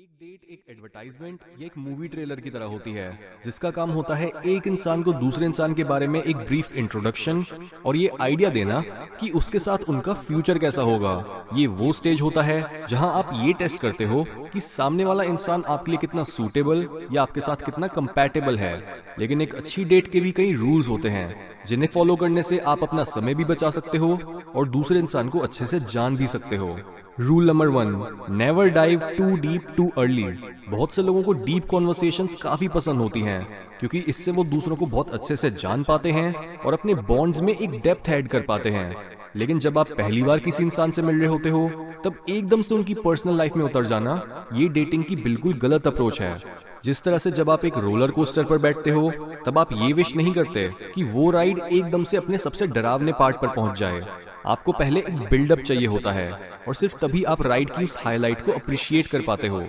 एक डेट एक एडवर्टाइजमेंट या एक मूवी ट्रेलर की तरह होती है जिसका काम होता है एक इंसान को दूसरे इंसान के बारे में एक ब्रीफ इंट्रोडक्शन और ये आइडिया देना कि उसके साथ उनका फ्यूचर कैसा होगा। ये वो स्टेज होता है जहां आप ये टेस्ट करते हो कि सामने वाला इंसान आपके लिए कितना सूटेबल या आपके साथ कितना कंपैटिबल है। लेकिन एक अच्छी डेट के भी कई रूल्स होते हैं जिन्हें फॉलो करने से आप अपना समय भी बचा सकते हो और दूसरे इंसान को अच्छे से जान भी सकते हो। Rule number 1, never dive too deep too early. बहुत से लोगों को डीप कॉन्वर्सेशंस काफी पसंद होती हैं क्योंकि इससे वो दूसरों को बहुत अच्छे से जान पाते हैं और अपने बॉन्ड्स में एक डेप्थ ऐड कर पाते हैं। लेकिन जब आप पहली बार किसी इंसान से मिल रहे होते हो तब एकदम से उनकी पर्सनल लाइफ में उतर जाना ये डेटिंग की बिल्कुल गलत अप्रोच है। जिस तरह से जब आप एक रोलर कोस्टर पर बैठते हो तब आप ये विश नहीं करते कि वो राइड एकदम से अपने सबसे डरावने पार्ट पर पहुंच जाए। आपको पहले एक बिल्डअप चाहिए होता है और सिर्फ तभी आप राइड की उस हाईलाइट को अप्रिशिएट कर पाते हो।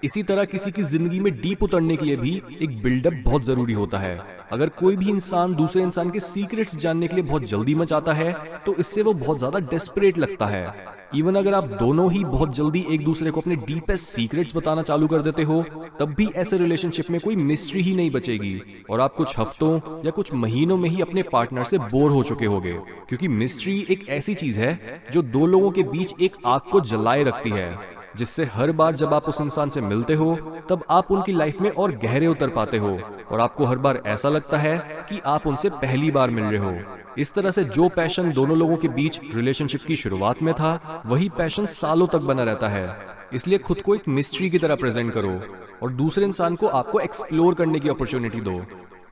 इसी तरह किसी की जिंदगी में डीप उतरने के लिए भी एक बिल्डअप बहुत जरूरी होता है। अगर कोई भी इंसान दूसरे इंसान के सीक्रेट्स जानने के लिए बहुत जल्दी मचाता है तो इससे वो बहुत ज्यादा डेस्परेट लगता है। इवन अगर आप दोनों ही बहुत जल्दी एक दूसरे को अपने डीपेस्ट सीक्रेट्स बताना चालू कर देते हो तब भी ऐसे रिलेशनशिप में कोई मिस्ट्री ही नहीं बचेगी और आप कुछ हफ्तों या कुछ महीनों में ही अपने पार्टनर से बोर हो चुके होगे। क्योंकि मिस्ट्री एक ऐसी चीज है जो दो लोगों के बीच एक आग को जलाए रखती है, जिससे हर बार जब आप उस इंसान से मिलते हो तब आप उनकी लाइफ में और गहरे उतर पाते हो और आपको हर बार ऐसा लगता है कि आप उनसे पहली बार मिल रहे हो। इस तरह से जो पैशन दोनों लोगों के बीच रिलेशनशिप की शुरुआत में था वही पैशन सालों तक बना रहता है। इसलिए खुद को एक मिस्ट्री की तरह प्रेजेंट करो और दूसरे इंसान को आपको एक्सप्लोर करने की अपॉर्चुनिटी दो।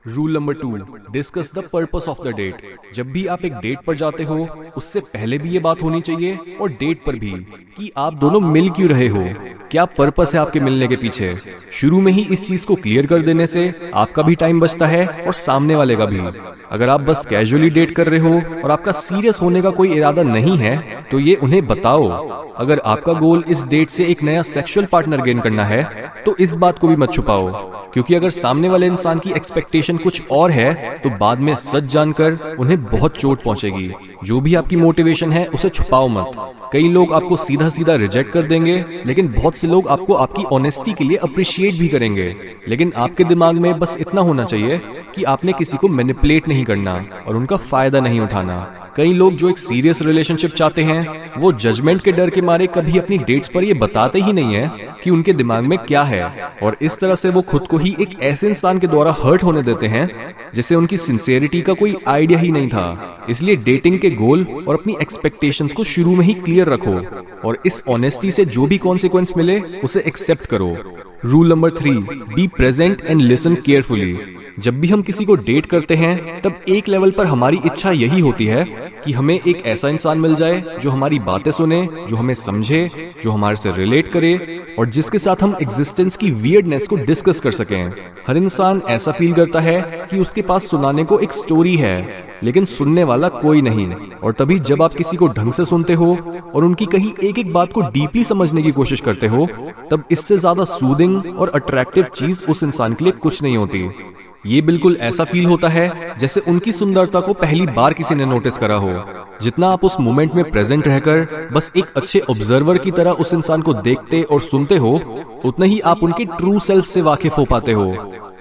Rule number 2, discuss the purpose of the date. जब भी आप एक डेट पर जाते हो उससे पहले भी ये बात होनी चाहिए और डेट पर भी कि आप दोनों मिल क्यों रहे हो, क्या पर्पस है आपके मिलने के पीछे। शुरू में ही इस चीज को क्लियर कर देने से आपका भी टाइम बचता है और सामने वाले का भी। अगर आप बस कैजुअली डेट कर रहे हो और आपका सीरियस होने का कोई इरादा नहीं है तो ये उन्हें बताओ। अगर आपका गोल इस डेट से एक नया सेक्सुअल पार्टनर गेन करना है तो इस बात को भी मत छुपाओ, क्योंकि अगर सामने वाले इंसान की एक्सपेक्टेशन कुछ और है तो बाद में सच जानकर उन्हें बहुत चोट पहुंचेगी। जो भी आपकी मोटिवेशन है उसे छुपाओ मत। कई लोग आपको सीधा सीधा रिजेक्ट कर देंगे लेकिन बहुत से लोग आपको आपकी ऑनेस्टी के लिए अप्रिशिएट भी करेंगे। लेकिन आपके दिमाग में बस इतना होना चाहिए कि आपने किसी को मैनिपुलेट नहीं करना और उनका फायदा नहीं उठाना। कई लोग जो एक सीरियस रिलेशनशिप चाहते हैं वो जजमेंट के डर के मारे कभी अपनी डेट्स पर ये बताते ही नहीं है कि उनके दिमाग में क्या है और इस तरह से वो खुद को ही एक ऐसे इंसान के द्वारा हर्ट होने देते हैं जिसे उनकी सिंसियरिटी का कोई आइडिया ही नहीं था। इसलिए डेटिंग के गोल और अपनी एक्सपेक्टेशंस को शुरू में ही क्लियर रखो और इस ऑनेस्टी से जो भी कॉन्सिक्वेंस मिले उसे एक्सेप्ट करो। Rule number 3, be present and listen carefully. जब भी हम किसी को डेट करते हैं तब एक लेवल पर हमारी इच्छा यही होती है कि हमें एक ऐसा इंसान मिल जाए जो हमारी बातें सुने, जो हमें समझे, जो हमारे से रिलेट करे और जिसके साथ हम एग्जिस्टेंस की वियर्डनेस को डिस्कस कर सकें। हर इंसान ऐसा फील करता है कि उसके पास सुनाने को एक स्टोरी है लेकिन सुनने वाला कोई नहीं। और तभी जब आप किसी को ढंग से सुनते हो और उनकी कही एक एक बात को डीपली समझने की कोशिश करते हो तब इससे ज्यादा सूदिंग और अट्रैक्टिव चीज उस इंसान के लिए कुछ नहीं होती। ये बिल्कुल ऐसा फील होता है जैसे उनकी सुंदरता को पहली बार किसी ने नोटिस करा हो। जितना आप उस मोमेंट में प्रेजेंट रहकर बस एक अच्छे ऑब्जर्वर की तरह उस इंसान को देखते और सुनते हो उतना ही आप उनके ट्रू सेल्फ से वाकिफ हो पाते हो।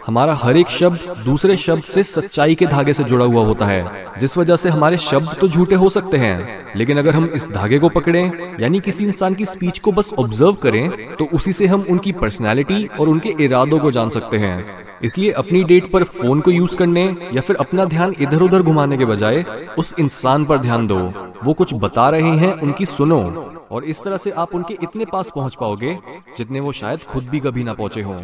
हमारा हर एक शब्द दूसरे शब्द से सच्चाई के धागे से जुड़ा हुआ होता है, जिस वजह से हमारे शब्द तो झूठे हो सकते हैं लेकिन अगर हम इस धागे को पकड़ें यानी किसी इंसान की स्पीच को बस ऑब्जर्व करें तो उसी से हम उनकी पर्सनैलिटी और उनके इरादों को जान सकते हैं। इसलिए अपनी डेट पर फोन को यूज करने या फिर अपना ध्यान इधर उधर घुमाने के बजाय उस इंसान पर ध्यान दो। वो कुछ बता रहे हैं उनकी सुनो और इस तरह से आप उनके इतने पास पहुंच पाओगे जितने वो शायद खुद भी कभी ना पहुंचे हों।